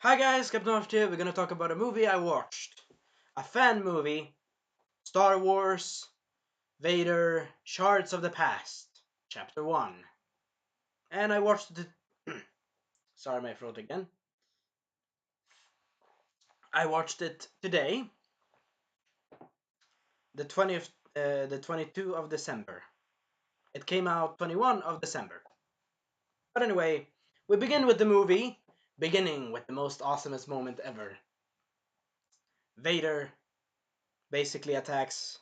Hi guys, Captain Oft here. We're gonna talk about a movie I watched. A fan movie, Star Wars, Vader, Shards of the Past, Chapter 1. And I watched it... Sorry, my throat again. I watched it today, the 20th, the 22 of December. It came out 21 of December. But anyway, we begin with the movie, beginning with the most awesomest moment ever. Vader basically attacks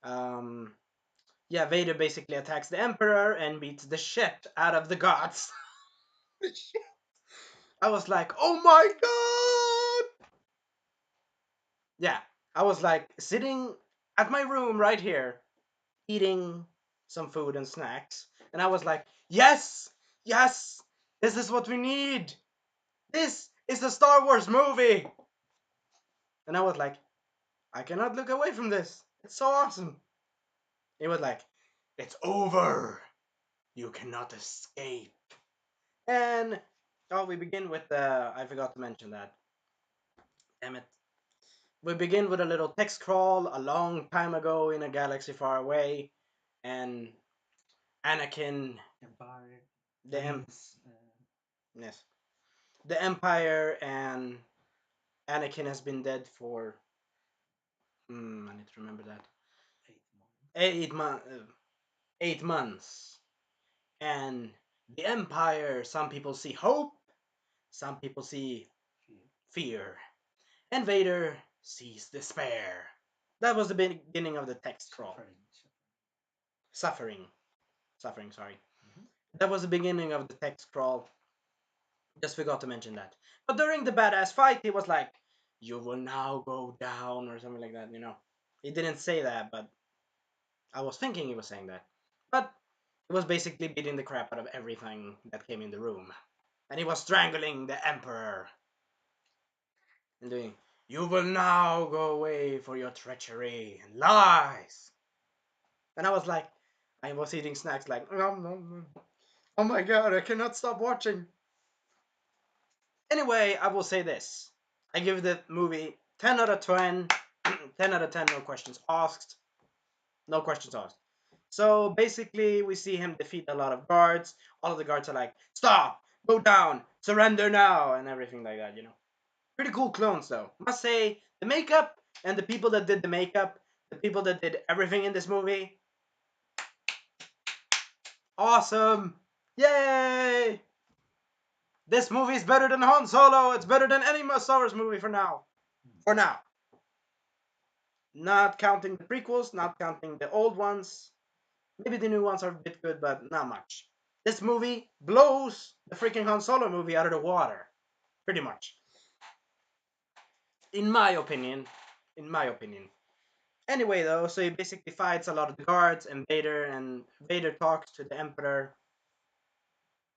um, Vader basically attacks the Emperor and beats the shit out of the gods. I was like, oh my god! Yeah, I was like sitting at my room right here, eating some food and snacks, and I was like, yes, yes, this is what we need. This is a Star Wars movie. And I was like, I cannot look away from this. It's so awesome. It was like, it's over. You cannot escape. And we begin with I forgot to mention that. Damn it. We begin with a little text crawl a long time ago in a galaxy far away, and Anakin, Empire. the That means yes, the Empire, and Anakin has been dead for I need to remember that 8 months. 8 months. 8 months, and the Empire. Some people see hope, some people see Fear. fear, and Vader sees despair. That was the beginning of the text crawl. Suffering. Suffering, sorry. Mhm. That was the beginning of the text crawl. Just forgot to mention that. But during the badass fight, he was like, you will now go down, or something like that, He didn't say that, but I was thinking he was saying that. But he was basically beating the crap out of everything that came in the room. And he was strangling the Emperor. And doing, you will now go away for your treachery and lies. And I was like, I was eating snacks like, nom, nom, nom. Oh my god, I cannot stop watching. Anyway, I will say this. I give the movie 10 out of 10. 10 out of 10, no questions asked. No questions asked. So basically, we see him defeat a lot of guards. All of the guards are like, stop, go down, surrender now, and everything like that. Pretty cool clones, though. Must say, the makeup and the people that did the makeup, the people that did everything in this movie, awesome! Yay! This movie is better than Han Solo. It's better than any Star Wars movie for now. For now. Not counting the prequels, not counting the old ones. Maybe the new ones are a bit good, but not much. This movie blows the freaking Han Solo movie out of the water. Pretty much. In my opinion. In my opinion. Anyway, though, so he basically fights a lot of the guards and Vader talks to the Emperor.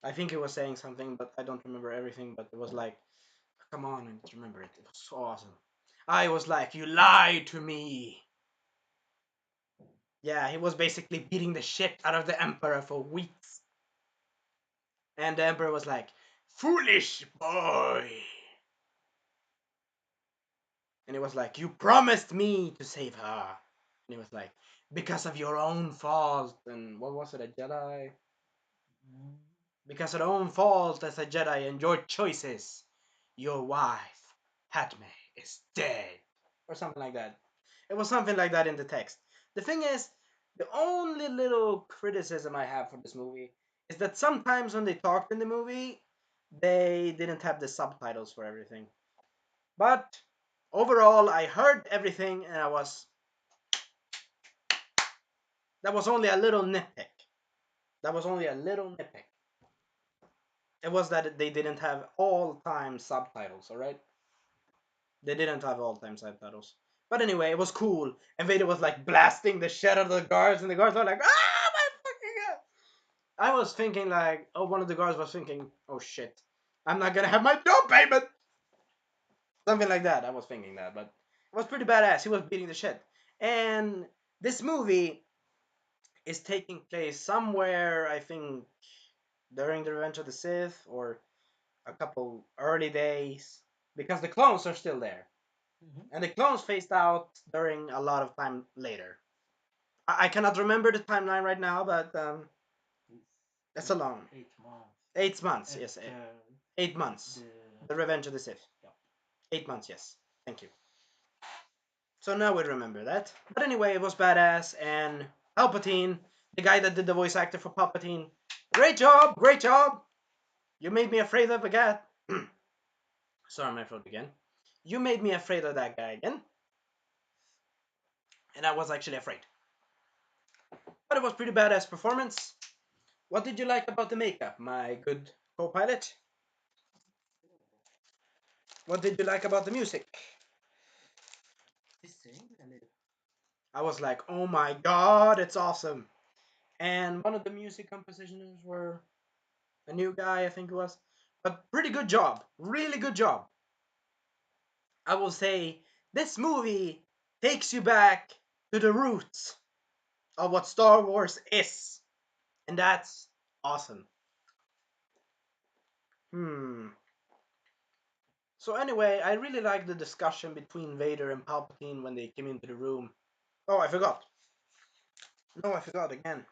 I think he was saying something, but I don't remember everything, but it was like, come on, I need to remember it. It was so awesome. I was like, you lied to me. Yeah, he was basically beating the shit out of the Emperor for weeks. And the Emperor was like, foolish boy. And he was like, you promised me to save her. And he was like, because of your own fault. And what was it, a Jedi? Mm. Because of your own fault as a Jedi and your choices, your wife, Padme, is dead. Or something like that. It was something like that in the text. The thing is, the only little criticism I have for this movie is that sometimes when they talked in the movie, they didn't have the subtitles for everything. But overall, I heard everything, and that was only a little nitpick. That was only a little nitpick. It was that they didn't have all-time subtitles. All right, they didn't have all-time subtitles. But anyway, it was cool. And Vader was like blasting the shit out of the guards, and the guards were like, "Ah, my fucking god!" I was thinking like, oh, one of the guards was thinking, "Oh shit, I'm not gonna have my down payment." Something like that. I was thinking that, but it was pretty badass. He was beating the shit. And this movie is taking place somewhere, I think, during the Revenge of the Sith, or a couple early days because the clones are still there, Mm-hmm. and the clones phased out during a lot of time later. I cannot remember the timeline right now, but It's that's a long 8 months 8 months. Yes, after 8 months. the. The Revenge of the Sith. Yeah. 8 months. Yes. Thank you. So now we remember that. But anyway, it was badass, and Palpatine, the guy that did the voice actor for Palpatine, great job, great job. You made me afraid of a cat. Sorry, my throat again. You made me afraid of that guy again, and I was actually afraid. But it was pretty badass performance. What did you like about the makeup, my good co-pilot? What did you like about the music? The same a little. I was like, oh my god, it's awesome. And one of the music composers were a new guy, I think it was. But pretty good job. Really good job. I will say this movie takes you back to the roots of what Star Wars is. And that's awesome. Hmm. So anyway, I really like the discussion between Vader and Palpatine when they came into the room. Oh, I forgot. No, I forgot again.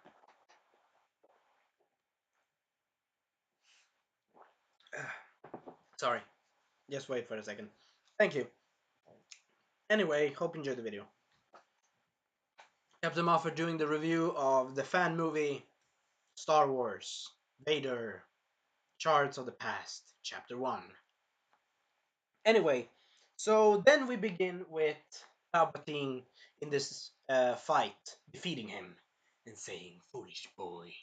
Sorry. Just wait for a second. Thank you. Anyway, hope you enjoyed the video. Kept them off for doing the review of the fan movie Star Wars Vader Shards of the Past, Chapter 1. Anyway, so then we begin with Palpatine in this fight, defeating him and saying, "Foolish boy."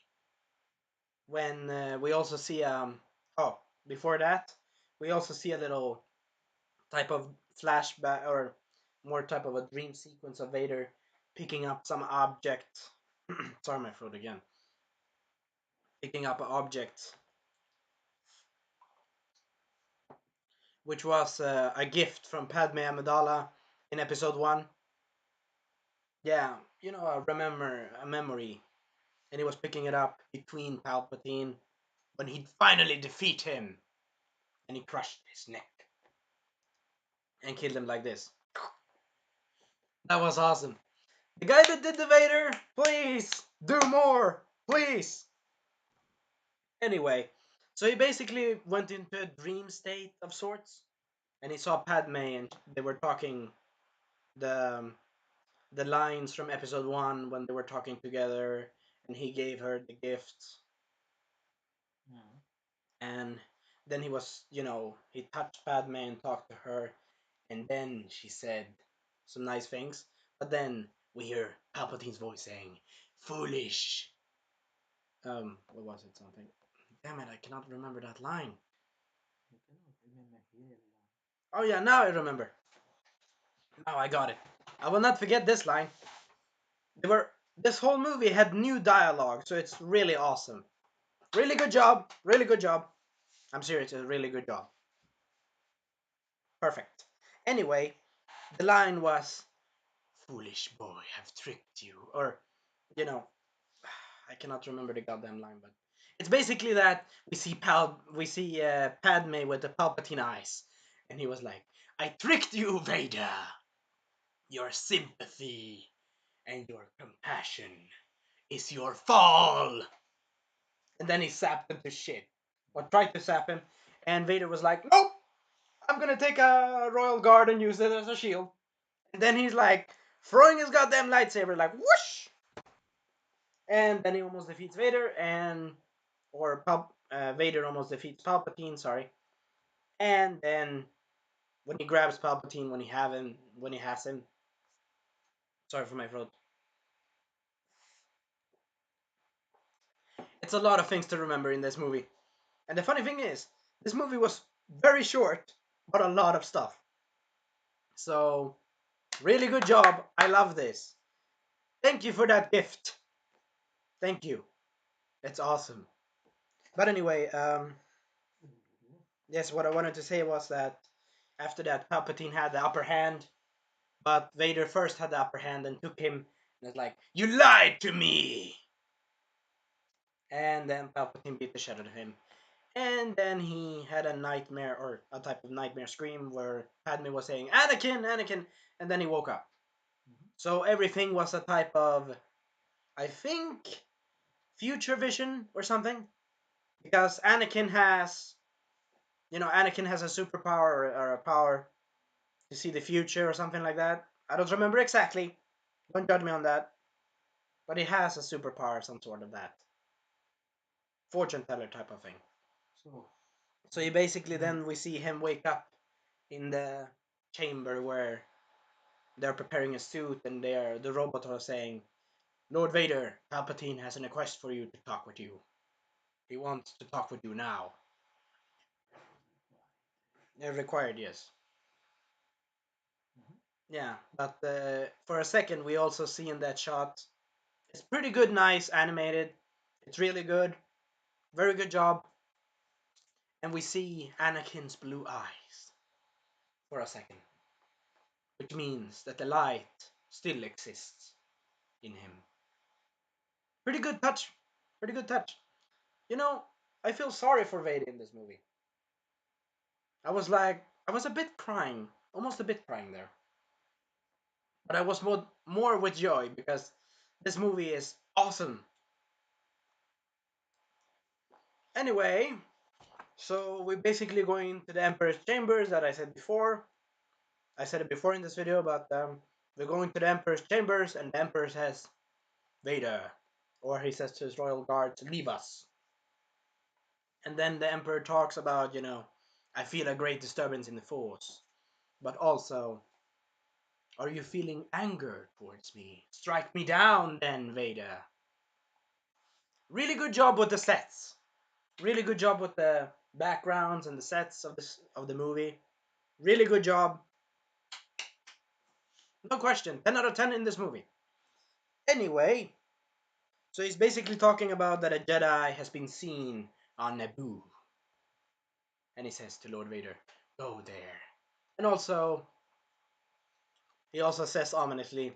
When we also see, oh, before that, we also see a little type of flashback or more type of a dream sequence of Vader picking up some object. Sorry, my throat again. Picking up an object, which was a gift from Padme Amidala in Episode 1. Yeah, you know, a memory. And he was picking it up between Palpatine when he'd finally defeat him. And he crushed his neck and killed him like this. That was awesome. The guy that did the Vader, please do more, please. Anyway, so he basically went into a dream state of sorts, and he saw Padme, and they were talking the the lines from Episode 1 when they were talking together, and he gave her the gift, Mm. and then he was, he touched Padme and talked to her, and then she said some nice things, but then we hear Palpatine's voice saying, "Foolish." What was it? Something. Damn it! I cannot remember that line. I cannot remember here. Oh yeah, now I remember. Now I got it. I will not forget this line. They were. This whole movie had new dialogue, so it's really awesome. Really good job. Really good job. I'm serious. It's a really good job. Perfect. Anyway, the line was, "Foolish boy, have tricked you," or, you know, I cannot remember the goddamn line, but it's basically that we see Padme with the Palpatine eyes, and he was like, "I tricked you, Vader. Your sympathy and your compassion is your fall." And then he sapped him to shit, or tried to sap him, and Vader was like, "Nope, I'm gonna take a royal guard and use it as a shield." And then he's like throwing his goddamn lightsaber, like whoosh, and then he almost defeats Vader, Vader almost defeats Palpatine. Sorry, and then when he grabs Palpatine, when he has him. Sorry for my throat. It's a lot of things to remember in this movie. And the funny thing is, this movie was very short, but a lot of stuff. So, really good job. I love this. Thank you for that gift. Thank you. It's awesome. But anyway, Mm. yes, what I wanted to say was that after that, Palpatine had the upper hand, but Vader first had the upper hand and took him. And it's like, "You lied to me!" And then Palpatine beat the shit out of him. And then he had a nightmare, or a type of nightmare scream where Padme was saying, Anakin, Anakin, and then he woke up. Mhm. So everything was a type of, I think, future vision or something. Because Anakin has a superpower, or a power to see the future or something like that. I don't remember exactly. Don't judge me on that. But he has a superpower, some sort of that. Fortune teller type of thing. So, So he basically then we see him wake up in the chamber where they're preparing a suit and the robot are saying, Lord Vader, Palpatine has an request for you to talk with you. He wants to talk with you now. Required, yes. mhm. Yeah, but for a second we also see in that shot. It's pretty good, nice, animated. It's really good. Very good job. And we see Anakin's blue eyes for a second, which means that the light still exists in him. Pretty good touch. Pretty good touch. You know, I feel sorry for Vader in this movie. I was a bit crying, almost a bit crying there. But I was more with joy because this movie is awesome. Anyway, so we're basically going to the Emperor's chambers that I said before. I said it before in this video, but we're going to the Emperor's chambers, and the Emperor says, Vader. Or he says to his royal guards, leave us. And then the Emperor talks about, I feel a great disturbance in the Force. But also, are you feeling anger towards me? Strike me down then, Vader. Really good job with the sets. Really good job with the backgrounds and the sets of the movie. Really good job. No question. 10 out of 10 in this movie. Anyway, so he's basically talking about that a Jedi has been seen on Naboo. And he says to Lord Vader, go there. And also, he also says ominously,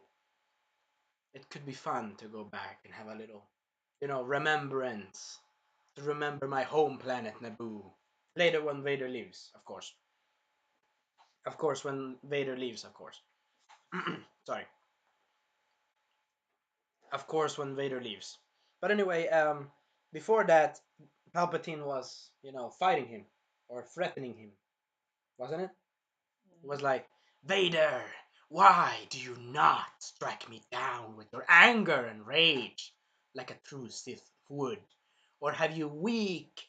it could be fun to go back and have a little, remembrance. To remember my home planet, Naboo. Later when Vader leaves, of course. Of course, when Vader leaves, of course. Sorry. Of course, when Vader leaves. But anyway, before that, Palpatine was, fighting him or threatening him, wasn't it? It was like, Vader, why do you not strike me down with your anger and rage like a true Sith would? Or have you weak?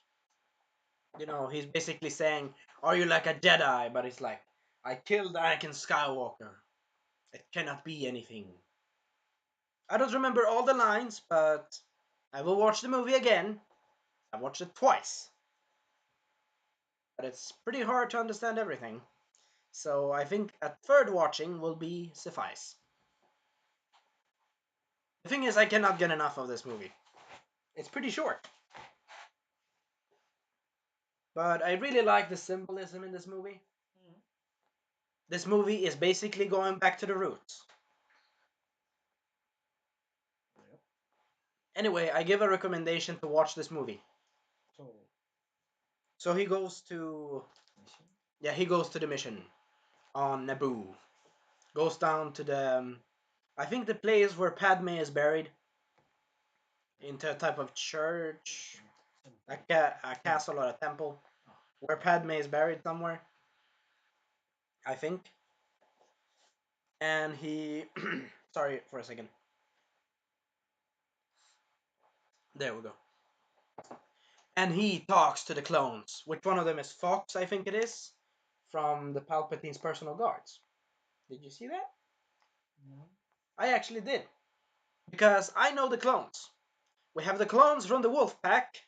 He's basically saying, are you like a Jedi? But it's like, I killed Anakin Skywalker. It cannot be anything. I don't remember all the lines, but I will watch the movie again. I watched it twice, but it's pretty hard to understand everything. So I think a third watching will be suffice. The thing is, I cannot get enough of this movie. It's pretty short, but I really like the symbolism in this movie. Mhm. This movie is basically going back to the roots. Yep. Anyway, I give a recommendation to watch this movie. So, So he goes to, mission. yeah, he goes to the mission on Naboo. Goes down to the, I think the place where Padme is buried, into a type of church, a castle or a temple, Ah, where Padme is buried somewhere, I think. And he, sorry for a second. There we go. And he talks to the clones. Which one of them is Fox? I think it is, from the Palpatine's personal guards. Did you see that? no. I actually did, because I know the clones. We have the clones from the Wolf Pack.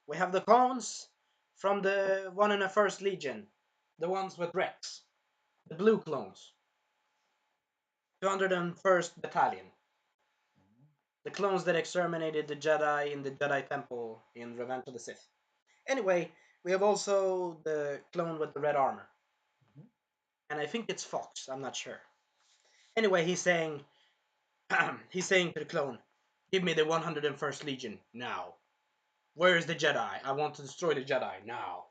We have the clones from the one in the First Legion, the ones with Rex, the blue clones, 201st Battalion, Mhm. the clones that exterminated the Jedi in the Jedi Temple in Revenge of the Sith. Anyway, we have also the clone with the red armor, Mhm. and I think it's Fox. I'm not sure. Anyway, he's saying he's saying to the clone, "Give me the 101st Legion now." Where is the Jedi? I want to destroy the Jedi now.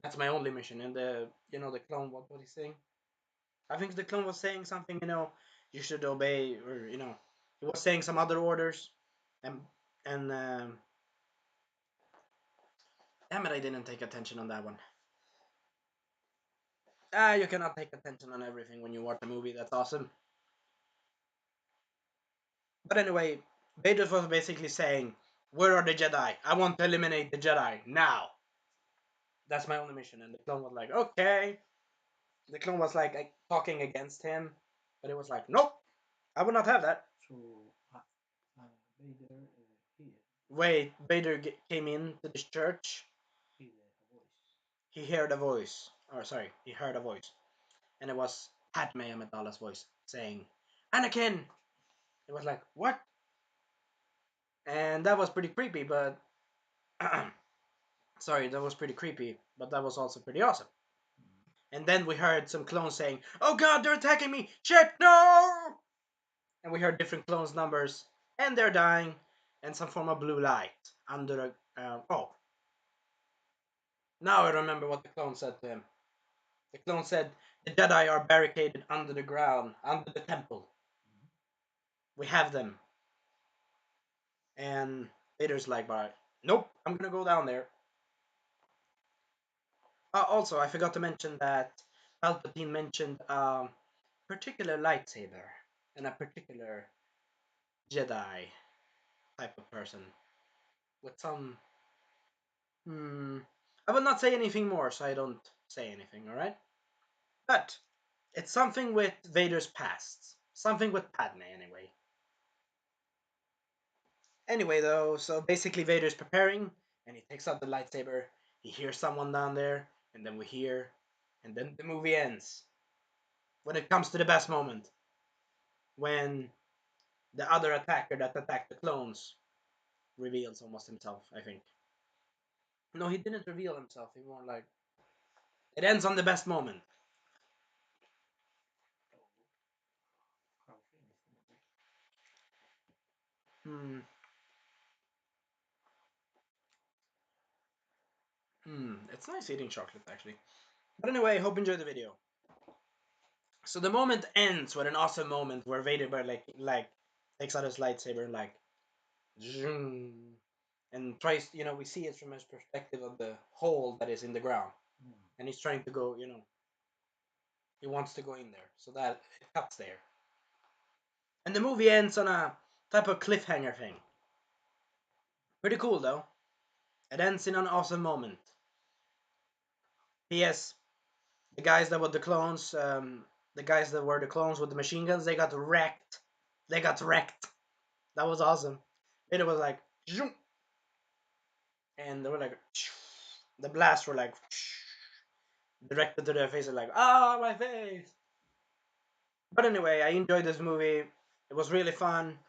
That's my only mission. And the clone, what was he saying? I think the clone was saying something, you should obey, or he was saying some other orders, and and damn it, I didn't take attention on that one. You cannot take attention on everything when you watch a movie. That's awesome. But anyway, Vader was basically saying, "Where are the Jedi? I want to eliminate the Jedi now. That's my only mission." And the clone was like, "Okay." The clone was like talking against him, but it was like, "Nope, I will not have that." So Vader hear Wait, Vader came into this church. hear a voice. He heard a voice, or sorry, he heard a voice, and it was Padme Amidala's voice saying, "Anakin." It was like, "What?" And that was pretty creepy, but sorry, that was pretty creepy, but that was also pretty awesome. And then we heard some clones saying, "Oh God, they're attacking me! Shit, no!" And we heard different clones' numbers, and they're dying, and some form of blue light under a. Oh, now I remember what the clone said to him. The clone said, "The Jedi are barricaded under the ground, under the temple. We have them." And Vader's like, "But nope, I'm gonna go down there." Also, I forgot to mention that Palpatine mentioned particular lightsaber and a particular Jedi type of person with some. Hmm. I will not say anything more, so I don't say anything. All right. But it's something with Vader's past. Something with Padme, anyway. Anyway, though, so basically Vader's preparing, and he takes out the lightsaber. He hears someone down there, and then we hear, and then the movie ends. When it comes to the best moment, when the other attacker that attacked the clones reveals almost himself, I think. No, he didn't reveal himself. He more like it ends on the best moment. How finished the movie? Hmm. It's nice eating chocolate actually. But anyway, hope you enjoyed the video. So the moment ends with an awesome moment where Vader like takes out his lightsaber and like zoom, and tries. We see it from his perspective of the hole that is in the ground, Mm. and he's trying to go. He wants to go in there, so that it cuts there. And the movie ends on a type of cliffhanger thing. Pretty cool though. It ends in an awesome moment. P.S. The guys that were the clones, the guys that were the clones with the machine guns, they got wrecked. They got wrecked. That was awesome. And it was like, zoom, and they were like, the blasts were like directed to their faces, like, ah, my face. But anyway, I enjoyed this movie. It was really fun.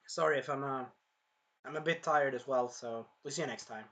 Sorry if I'm a bit tired as well. So we'll see you next time.